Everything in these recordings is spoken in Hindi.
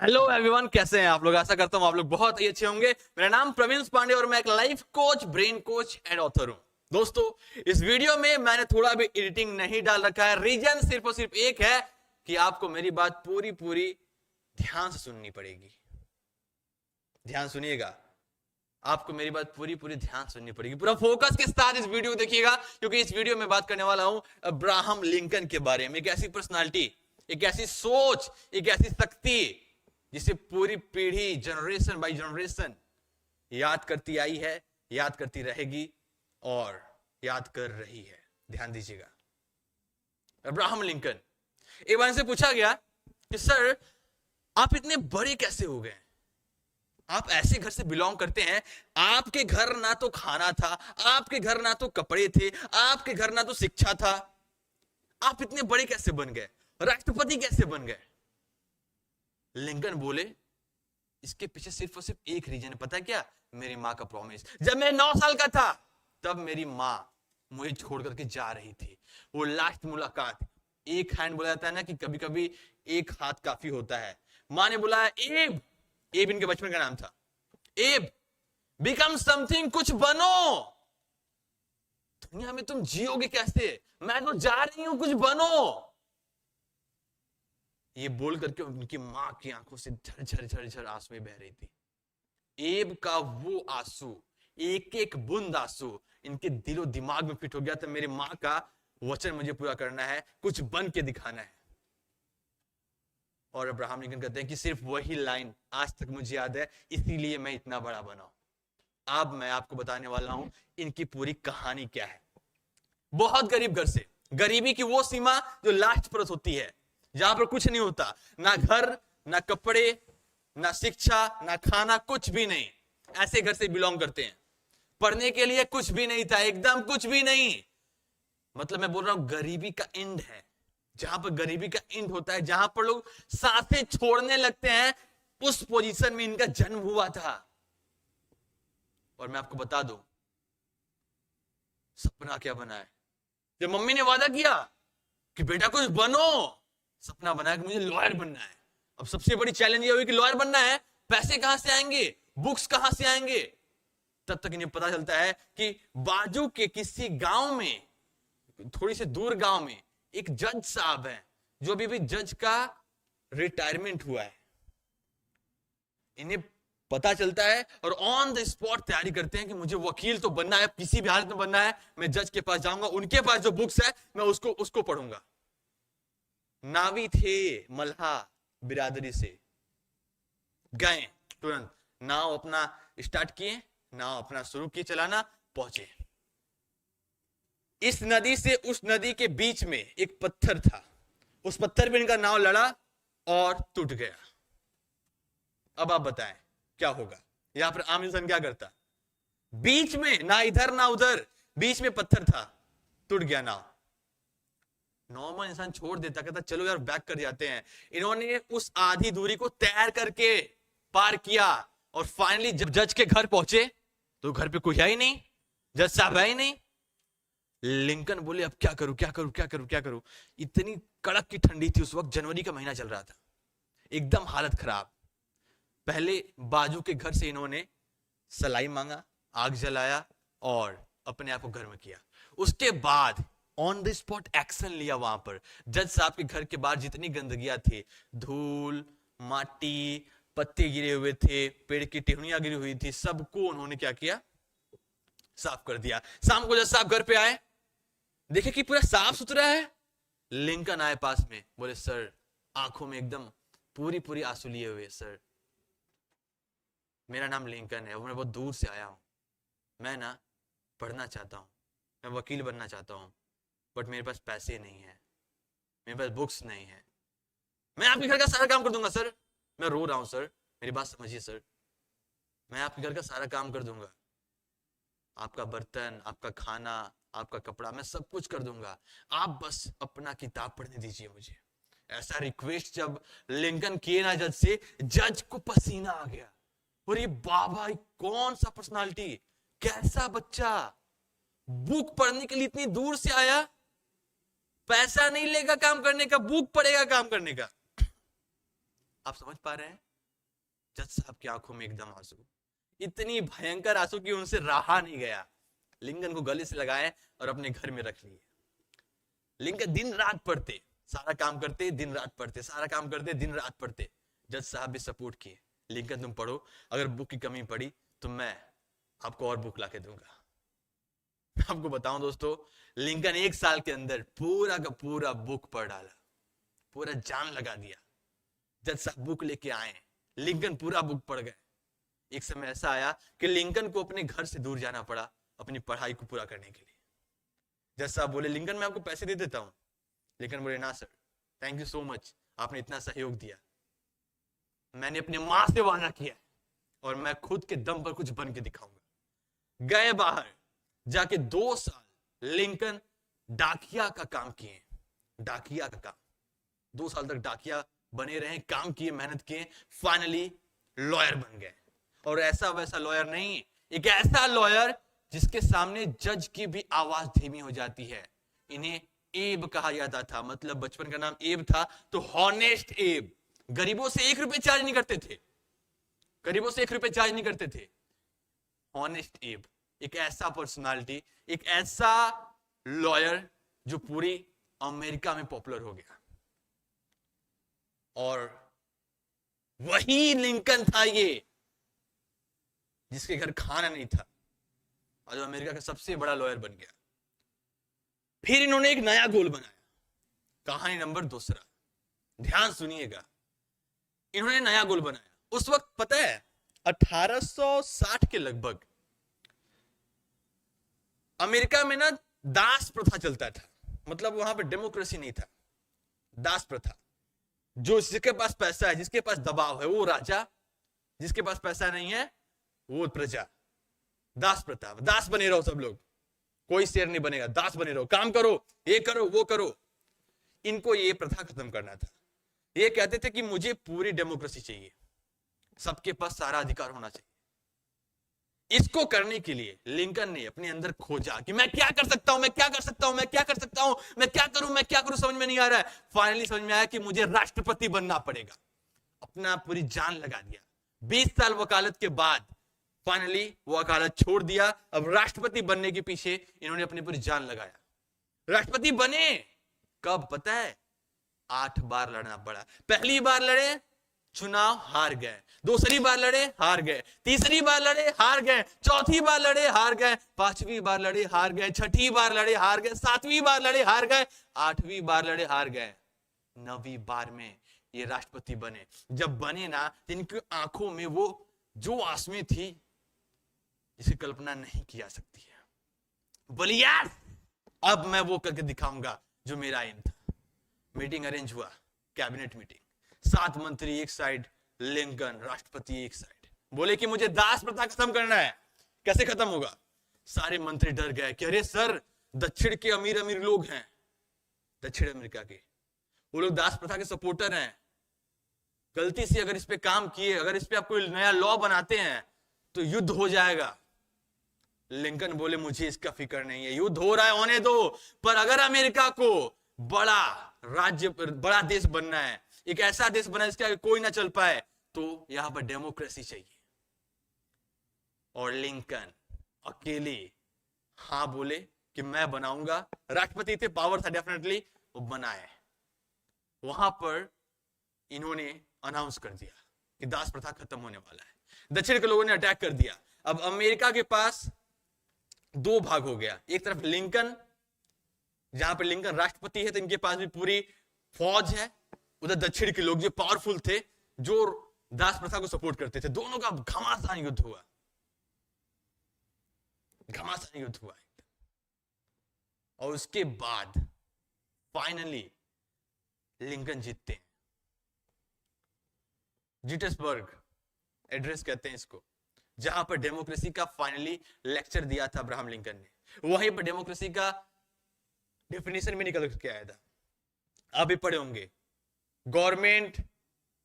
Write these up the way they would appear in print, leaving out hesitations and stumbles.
हेलो एवरीवन, कैसे हैं आप लोग। आशा करता हूं आप लोग बहुत ही अच्छे होंगे। मेरा नाम प्रवीण पांडे और मैं एक life coach, brain coach and author हूं। दोस्तों, इस वीडियो में मैंने थोड़ा भी एडिटिंग नहीं डाल रखा है। रीजन सिर्फ और सिर्फ एक है कि आपको मेरी बात पूरी पूरी ध्यान से सुननी पड़ेगी। ध्यान सुनिएगा, आपको मेरी बात पूरी पूरी ध्यान सुननी पड़ेगी। पूरा फोकस के साथ इस वीडियो को देखिएगा, क्योंकि इस वीडियो में बात करने वाला हूं अब्राहम लिंकन के बारे में। एक ऐसी पर्सनालिटी, एक ऐसी सोच, एक ऐसी शक्ति जिसे पूरी पीढ़ी जनरेशन बाय जनरेशन याद करती आई है, याद करती रहेगी और याद कर रही है। ध्यान दीजिएगा, अब्राहम लिंकन। एक बार इनसे पूछा गया कि सर, आप इतने बड़े कैसे हो गए? आप ऐसे घर से बिलोंग करते हैं, आपके घर ना तो खाना था, आपके घर ना तो कपड़े थे, आपके घर ना तो शिक्षा था, आप इतने बड़े कैसे बन गए? राष्ट्रपति कैसे बन गए? लिंकन बोले, इसके पीछे सिर्फ और सिर्फ एक रीजन है। पता है क्या? मेरी माँ का प्रॉमिस। जब मैं 9 साल का था, तब मेरी माँ मुझे छोड़ करके जा रही थी। वो लास्ट मुलाकात, एक हैंड बोला जाता है ना कि कभी कभी एक हाथ काफी होता है। माँ ने बुलाया, एब, एब इनके बचपन का नाम था, एब बिकम समथिंग, कुछ बनो। दुनिया में तुम जियोगे कैसे? मैं तो जा रही हूं, कुछ बनो। ये बोल करके उनकी मां की आंखों से झर झर झर आंसू बह रही थी। एब का वो आंसू, एक एक बूंद आंसू इनके दिलो दिमाग में फिट हो गया था। मेरी मां का वचन मुझे पूरा करना है, कुछ बन के दिखाना है। और अब्राहम लिंकन कहते हैं कि सिर्फ वही लाइन आज तक मुझे याद है, इसीलिए मैं इतना बड़ा बना। अब मैं आपको बताने वाला हूं इनकी पूरी कहानी क्या है। बहुत गरीब घर से, गरीबी की वो सीमा जो लास्ट परत होती है, जहां पर कुछ नहीं होता, ना घर, ना कपड़े, ना शिक्षा, ना खाना, कुछ भी नहीं। ऐसे घर से बिलोंग करते हैं। पढ़ने के लिए कुछ भी नहीं था, एकदम कुछ भी नहीं। मतलब मैं बोल रहा हूं गरीबी का एंड है, जहां पर गरीबी का एंड होता है, जहां पर लोग सांसें छोड़ने लगते हैं, उस पोजीशन में इनका जन्म हुआ था। और मैं आपको बता दूं, सपना क्या बना है। जब मम्मी ने वादा किया कि बेटा कुछ बनो, सपना बनाया कि मुझे लॉयर बनना है। अब सबसे बड़ी चैलेंज ये हुई कि लॉयर बनना है, पैसे कहां से आएंगे, बुक्स कहां से आएंगे। तब तक इन्हें पता चलता है कि बाजू के किसी गांव में, थोड़ी से दूर गांव में, एक जज साहब है जो अभी भी जज का रिटायरमेंट हुआ है। इन्हें पता चलता है और ऑन द स्पॉट तैयारी करते हैं कि मुझे वकील तो बनना है, किसी भी हालत में बनना है। मैं जज के पास जाऊंगा, उनके पास जो बुक्स है मैं उसको पढ़ूंगा। नावी थे मल्हा बिरादरी से, गए तुरंत नाव अपना स्टार्ट किए, नाव अपना शुरू किए चलाना, पहुंचे। इस नदी से उस नदी के बीच में एक पत्थर था, उस पत्थर पे इनका नाव लड़ा और टूट गया। अब आप बताएं क्या होगा? यहां पर आम इंसान क्या करता? बीच में ना इधर ना उधर, बीच में पत्थर था, टूट गया नाव। नॉर्मल इंसान छोड़ देता, कहता चलो यार बैक कर जाते हैं। इन्होंने उस आधी दूरी को तैर करके पार किया और फाइनली जब जज के घर पहुंचे तो घर पे कोई है ही नहीं, जज साहब है ही नहीं। लिंकन बोले अब क्या करूं, क्या करूं, क्या करूं, क्या करूं। इतनी कड़क की ठंडी थी उस वक्त, जनवरी का महीना चल रहा था, एकदम हालत खराब। पहले बाजू के घर से इन्होंने सलाई मांगा, आग जलाया और अपने आप को गर्म किया। उसके बाद ऑन द स्पॉट एक्शन लिया। वहां पर जज साहब के घर के बाहर जितनी गंदगियां थी, धूल, माटी, पत्ते गिरे हुए थे, पेड़ की टहनियां गिरी हुई थी, सबको उन्होंने क्या किया? साफ कर दिया। शाम को जज साहब घर पे आए, देखे कि पूरा साफ सुथरा है। लिंकन आए पास में, बोले सर, आंखों में एकदम पूरी पूरी आंसू लिए हुए, सर मेरा नाम लिंकन है और मैं बहुत दूर से आया हूं। मैं ना पढ़ना चाहता हूं, मैं वकील बनना चाहता हूं, बट मेरे पास पैसे नहीं है, मेरे पास बुक्स नहीं है। मैं आपके घर का सारा काम कर दूंगा सर। मैं रो रहा हूं सर, मेरी बात समझिए सर। मैं आपके घर का सारा काम कर दूंगा, आपका बर्तन, आपका खाना, आपका कपड़ा, मैं सब कुछ कर दूंगा। आप बस अपना किताब पढ़ने दीजिए मुझे। ऐसा रिक्वेस्ट जब लिंकन किए ना जज से, जज को पसीना आ गया। और ये बाबा कौन सा पर्सनालिटी, कैसा बच्चा, बुक पढ़ने के लिए इतनी दूर से आया, पैसा नहीं लेगा काम करने का, बुक पड़ेगा काम करने का। आप समझ पा रहे हैं? जज साहब की आंखों में एकदम आंसू, इतनी भयंकर आंसू कि उनसे रहा नहीं गया। लिंकन को गले से लगाए और अपने घर में रख लिए। लिंकन दिन रात पढ़ते, सारा काम करते, दिन रात पढ़ते, सारा काम करते, दिन रात पढ़ते। जज साहब भी सपोर्ट किए, लिंकन तुम पढ़ो, अगर बुक की कमी पड़ी तो मैं आपको और बुक लाके दूंगा। आपको बताऊं दोस्तों, लिंकन 1 साल के अंदर पूरा का पूरा बुक पढ़ डाला, पूरा जान लगा दिया। जज साहब बुक लेके आए, लिंकन पूरा बुक पढ़ गए। एक समय ऐसा आया कि लिंकन को अपने घर से दूर जाना पड़ा अपनी पढ़ाई को पूरा करने के लिए। जज साहब बोले, लिंकन मैं आपको पैसे दे देता हूं। लिंकन बोले, ना sir, thank you so much, आपने इतना सहयोग दिया। मैंने अपने मां से वादा किया और मैं खुद के दम पर कुछ बन के दिखाऊंगा। गए बाहर, जाके 2 साल लिंकन डाकिया का काम किए। डाकिया का काम 2 साल तक डाकिया बने रहे, काम किए, मेहनत किए, फाइनली लॉयर बन गए। और ऐसा वैसा लॉयर नहीं, एक ऐसा लॉयर जिसके सामने जज की भी आवाज धीमी हो जाती है। इन्हें एब कहा जाता था, मतलब बचपन का नाम एब था, तो हॉनेस्ट एब। गरीबों से 1 रुपए चार्ज नहीं करते थे, गरीबों से 1 रुपए चार्ज नहीं करते थे। हॉनेस्ट एब, एक ऐसा पर्सनालिटी, एक ऐसा लॉयर जो पूरी अमेरिका में पॉपुलर हो गया। और वही लिंकन था ये, जिसके घर खाना नहीं था और जो अमेरिका का सबसे बड़ा लॉयर बन गया। फिर इन्होंने एक नया गोल बनाया। कहानी नंबर 2, ध्यान सुनिएगा। इन्होंने नया गोल बनाया। उस वक्त पता है 1860 के लगभग अमेरिका में ना दास प्रथा चलता था, मतलब वहां पर डेमोक्रेसी नहीं था, दास प्रथा। जो जिसके पास पैसा है, जिसके पास दबाव है वो राजा, जिसके पास पैसा नहीं है वो प्रजा। दास प्रथा, दास बने रहो सब लोग, कोई शेर नहीं बनेगा, दास बने रहो, काम करो, ये करो वो करो। इनको ये प्रथा खत्म करना था। ये कहते थे कि मुझे पूरी डेमोक्रेसी चाहिए, सबके पास सारा अधिकार होना चाहिए। इसको करने के लिए लिंकन ने अपने अंदर खोजा कि मैं क्या कर सकता हूं, मैं क्या कर सकता हूं, मैं क्या कर सकता हूं, मैं क्या करूं, मैं क्या करूं, समझ में नहीं आ रहा है। फाइनली समझ में आया कि मुझे राष्ट्रपति बनना पड़ेगा। अपना पूरी जान लगा दिया। 20 साल वकालत के बाद फाइनली वो वकालत छोड़ दिया। अब राष्ट्रपति बनने के पीछे इन्होंने अपनी पूरी जान लगाया। राष्ट्रपति बने कब पता है? 8 बार लड़ना पड़ा। पहली बार लड़े, चुनाव हार गए। दूसरी बार लड़े, हार गए। तीसरी बार लड़े, हार गए। चौथी बार लड़े, हार गए। 5वीं बार लड़े, हार गए। 6ठी बार लड़े, हार गए। 7वीं बार लड़े, हार गए। 8वीं बार लड़े, हार गए। 9वीं बार में ये राष्ट्रपति बने। जब बने ना, इनकी आंखों में वो जो आंसुएं थी जिसे कल्पना नहीं की जा सकती है। बोली यार अब मैं वो करके दिखाऊंगा जो मेरा एम था। मीटिंग अरेंज हुआ, कैबिनेट मीटिंग। 7 मंत्री एक साइड, लिंकन राष्ट्रपति एक साइड। बोले कि मुझे दास प्रथा खत्म करना है। कैसे खत्म होगा? सारे मंत्री डर गए कि अरे सर, दक्षिण के अमीर अमीर लोग हैं, दक्षिण अमेरिका के, वो लोग दास प्रथा के सपोर्टर हैं। गलती से अगर इस पे काम किए, अगर इस पे आप कोई नया लॉ बनाते हैं तो युद्ध हो जाएगा। लिंकन बोले मुझे इसका फिक्र नहीं है, युद्ध हो रहा है होने दो, पर अगर अमेरिका को बड़ा राज्य, बड़ा देश बनना है, एक ऐसा देश बना जिसके आगे कोई ना चल पाए, तो यहां पर डेमोक्रेसी चाहिए। और लिंकन अकेले हां बोले कि मैं बनाऊंगा। राष्ट्रपति थे, पावर था डेफिनेटली, वो बनाए। वहां पर इन्होंने अनाउंस कर दिया कि दास प्रथा खत्म होने वाला है। दक्षिण के लोगों ने अटैक कर दिया। अब अमेरिका के पास 2 भाग हो गया। एक तरफ लिंकन, जहां पर लिंकन राष्ट्रपति है तो इनके पास भी पूरी फौज है। उधर दक्षिण के लोग जो पावरफुल थे, जो दास प्रथा को सपोर्ट करते थे। दोनों का घमासान युद्ध हुआ, घमासान युद्ध हुआ। और उसके बाद फाइनली लिंकन जीतते हैं। जीटसबर्ग एड्रेस कहते हैं इसको, जहां पर डेमोक्रेसी का फाइनली लेक्चर दिया था अब्राहम लिंकन ने। वहीं पर डेमोक्रेसी का डेफिनेशन भी निकल के आया था। आप भी पढ़े होंगे, government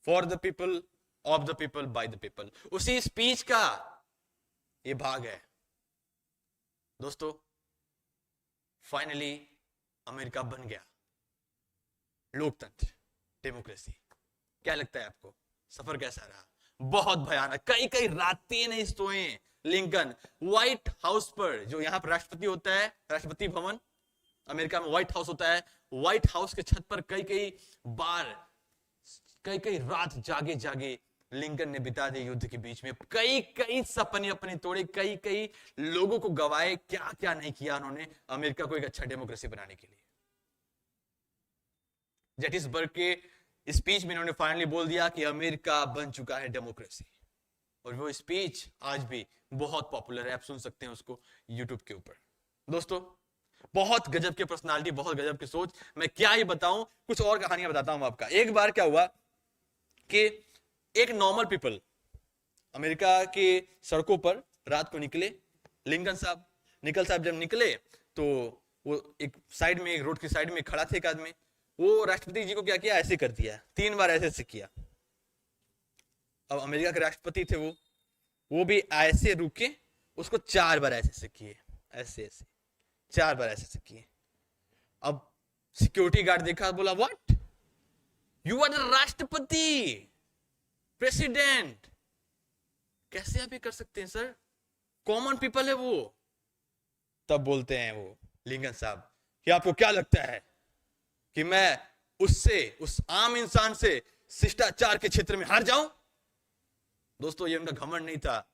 for the people, of the people, by the people. उसी स्पीच का ये भाग है दोस्तों। फाइनली अमेरिका बन गया लोकतंत्र, डेमोक्रेसी। क्या लगता है आपको, सफर कैसा रहा? बहुत भयानक, कई कई रातें नहीं सोए लिंकन व्हाइट हाउस पर, जो यहाँ पर राष्ट्रपति होता है, राष्ट्रपति भवन अमेरिका में व्हाइट हाउस होता है, व्हाइट हाउस के छत पर कई कई बार, कई कई रात जागे जागे लिंकन ने बिता दी युद्ध के बीच में, कई कई सपने अपने तोड़े, कई कई लोगों को गवाए, क्या क्या नहीं किया उन्होंने अमेरिका को एक अच्छा डेमोक्रेसी बनाने के लिए। जेटिसबर्ग के स्पीच में इन्होंने फाइनली बोल दिया कि अमेरिका बन चुका है डेमोक्रेसी, और वो स्पीच आज भी बहुत पॉपुलर है, आप सुन सकते हैं उसको यूट्यूब के ऊपर। दोस्तों बहुत गजब की पर्सनालिटी, बहुत गजब की सोच, मैं क्या ही बताऊं, कुछ और कहानियां बताता हूं आपका। एक बार क्या हुआ कि एक नॉर्मल पीपल अमेरिका के सड़कों पर रात को निकले, लिंकन साहब जब निकले तो वो एक साइड में, एक रोड की साइड में खड़ा थे एक आदमी, वो राष्ट्रपति जी को क्या किया, ऐसे कर दिया, 3 बार ऐसे किया। अब अमेरिका के राष्ट्रपति थे वो भी ऐसे रुके, उसको 4 बार ऐसे किए, ऐसे 4 बार ऐसे किए। अब सिक्योरिटी गार्ड देखा, बोला व्हाट, यू आर द राष्ट्रपति, प्रेसिडेंट, कैसे आप ये कर सकते हैं सर, कॉमन पीपल है वो। तब बोलते हैं वो लिंकन साहब कि आपको क्या लगता है कि मैं उस आम इंसान से शिष्टाचार के क्षेत्र में हार जाऊं? दोस्तों ये उनका घमंड नहीं था,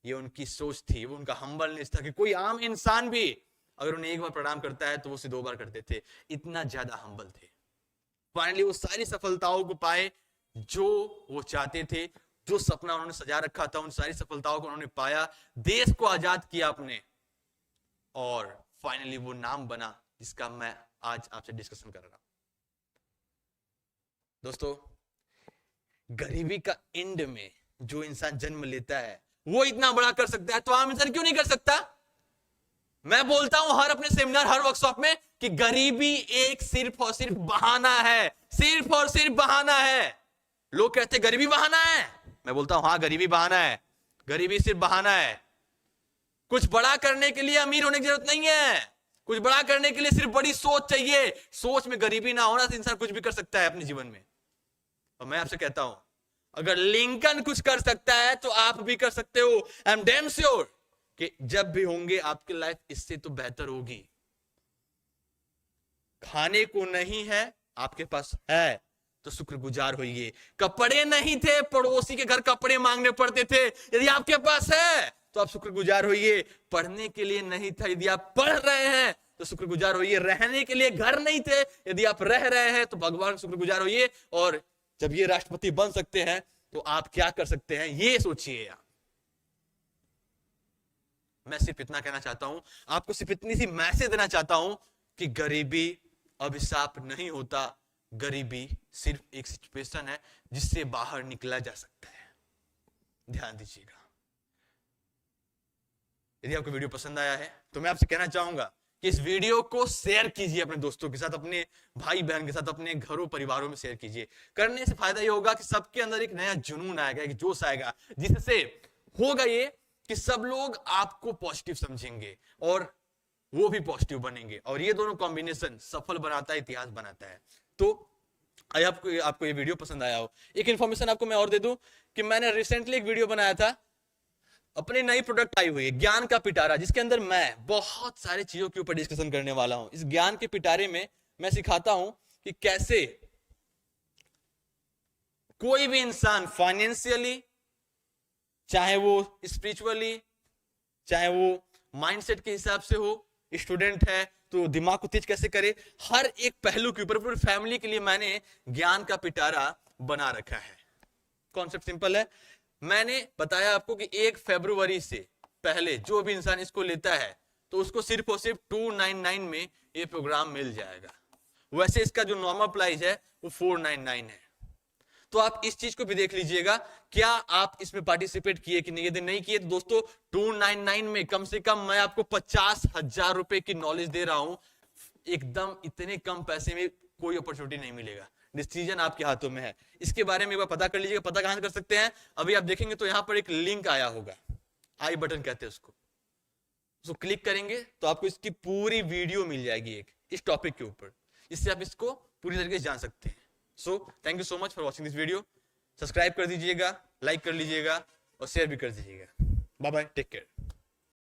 ये उनकी सोच थी, वो उनका हम्बलनेस था कि कोई आम इंसान भी अगर उन्हें एक बार प्रणाम करता है तो वो उसे 2 बार करते थे, इतना ज्यादा हम्बल थे। फाइनली वो सारी सफलताओं को पाए जो वो चाहते थे, जो सपना उन्होंने सजा रखा था, उन सारी सफलताओं को उन्होंने पाया, देश को आजाद किया अपने, और फाइनली वो नाम बना जिसका मैं आज आपसे डिस्कशन कर रहा हूं। दोस्तों गरीबी का एंड में जो इंसान जन्म लेता है वो इतना बड़ा कर सकता है, तो आम इंसान क्यों नहीं कर सकता? मैं बोलता हूं हर अपने सेमिनार, हर वर्कशॉप में कि गरीबी एक सिर्फ और सिर्फ बहाना है, सिर्फ और सिर्फ बहाना है। लोग कहते हैं गरीबी बहाना है, मैं बोलता हूं हाँ गरीबी बहाना है, गरीबी सिर्फ बहाना है। कुछ बड़ा करने के लिए अमीर होने की जरूरत नहीं है, कुछ बड़ा करने के लिए सिर्फ बड़ी सोच चाहिए। सोच में गरीबी ना होना तो इंसान कुछ भी कर सकता है अपने जीवन में। और मैं आपसे कहता हूं अगर लिंकन कुछ कर सकता है तो आप भी कर सकते हो। आई एम डैम श्योर कि जब भी होंगे आपकी लाइफ इससे तो बेहतर होगी। खाने को नहीं है, आपके पास है तो शुक्रगुजार होइए। कपड़े नहीं थे, पड़ोसी के घर कपड़े मांगने पड़ते थे, यदि आपके पास है तो आप शुक्रगुजार होइए। पढ़ने के लिए नहीं था, यदि आप पढ़ रहे हैं तो शुक्रगुजार होइए। रहने के लिए घर नहीं थे, यदि आप रह रहे हैं तो भगवान शुक्रगुजार होइए। और जब ये राष्ट्रपति बन सकते हैं तो आप क्या कर सकते हैं ये सोचिए। मैं सिर्फ इतना कहना चाहता हूं, आपको सिर्फ इतनी सी मैसेज देना चाहता हूं कि गरीबी अभिशाप नहीं होता, गरीबी सिर्फ एक सिचुएशन है जिससे बाहर निकला जा सकता है। ध्यान दीजिएगा। यदि आपको वीडियो पसंद आया है तो मैं आपसे कहना चाहूंगा कि इस वीडियो को शेयर कीजिए अपने दोस्तों के साथ, अपने भाई बहन के साथ, अपने घरों परिवारों में शेयर कीजिए। करने से फायदा ये होगा कि सबके अंदर एक नया जुनून आएगा, एक जोश आएगा, जिससे होगा ये कि सब लोग आपको पॉजिटिव समझेंगे और वो भी पॉजिटिव बनेंगे। और ये दोनों कॉम्बिनेशन सफल बनाता है, इतिहास बनाता है। तो आपको ये वीडियो पसंद आया हो। एक इंफॉर्मेशन आपको मैं और दे दूं कि मैंने रिसेंटली एक वीडियो बनाया था, अपनी नई प्रोडक्ट आई हुई है ज्ञान का पिटारा, जिसके अंदर मैं बहुत सारी चीजों के ऊपर डिस्कशन करने वाला हूं। इस ज्ञान के पिटारे में मैं सिखाता हूं कि कैसे कोई भी इंसान फाइनेंशियली, चाहे वो स्पिरिचुअली, चाहे वो माइंडसेट के हिसाब से हो, स्टूडेंट है तो दिमाग को तेज कैसे करे, हर एक पहलू के ऊपर पूरी फैमिली के लिए मैंने ज्ञान का पिटारा बना रखा है। कॉन्सेप्ट सिंपल है। मैंने बताया आपको कि 1 फरवरी से पहले जो भी इंसान इसको लेता है तो उसको सिर्फ और सिर्फ 299 में ये प्रोग्राम मिल जाएगा। वैसे इसका जो नॉर्मल प्राइस है वो 499 है। तो आप इस चीज को भी देख लीजिएगा, क्या आप इसमें पार्टिसिपेट किए कि नहीं। यदि नहीं किए तो दोस्तों 299 में कम से कम मैं आपको 50,000 रुपए की नॉलेज दे रहा हूं। एकदम इतने कम पैसे में कोई अपॉर्चुनिटी नहीं मिलेगा। डिसीजन आपके हाथों में है। इसके बारे में एक बार पता कर लीजिएगा। पता कहां कर सकते हैं, अभी आप देखेंगे तो यहां पर एक लिंक आया होगा, आई बटन कहते हैं उसको क्लिक करेंगे तो आपको इसकी पूरी वीडियो मिल जाएगी एक इस टॉपिक के ऊपर, इससे आप इसको पूरी तरीके से जान सकते हैं। So thank you so much for watching this video. Subscribe कर दीजिएगा, लाइक कर लीजिएगा और शेयर भी कर दीजिएगा। Bye bye, take care.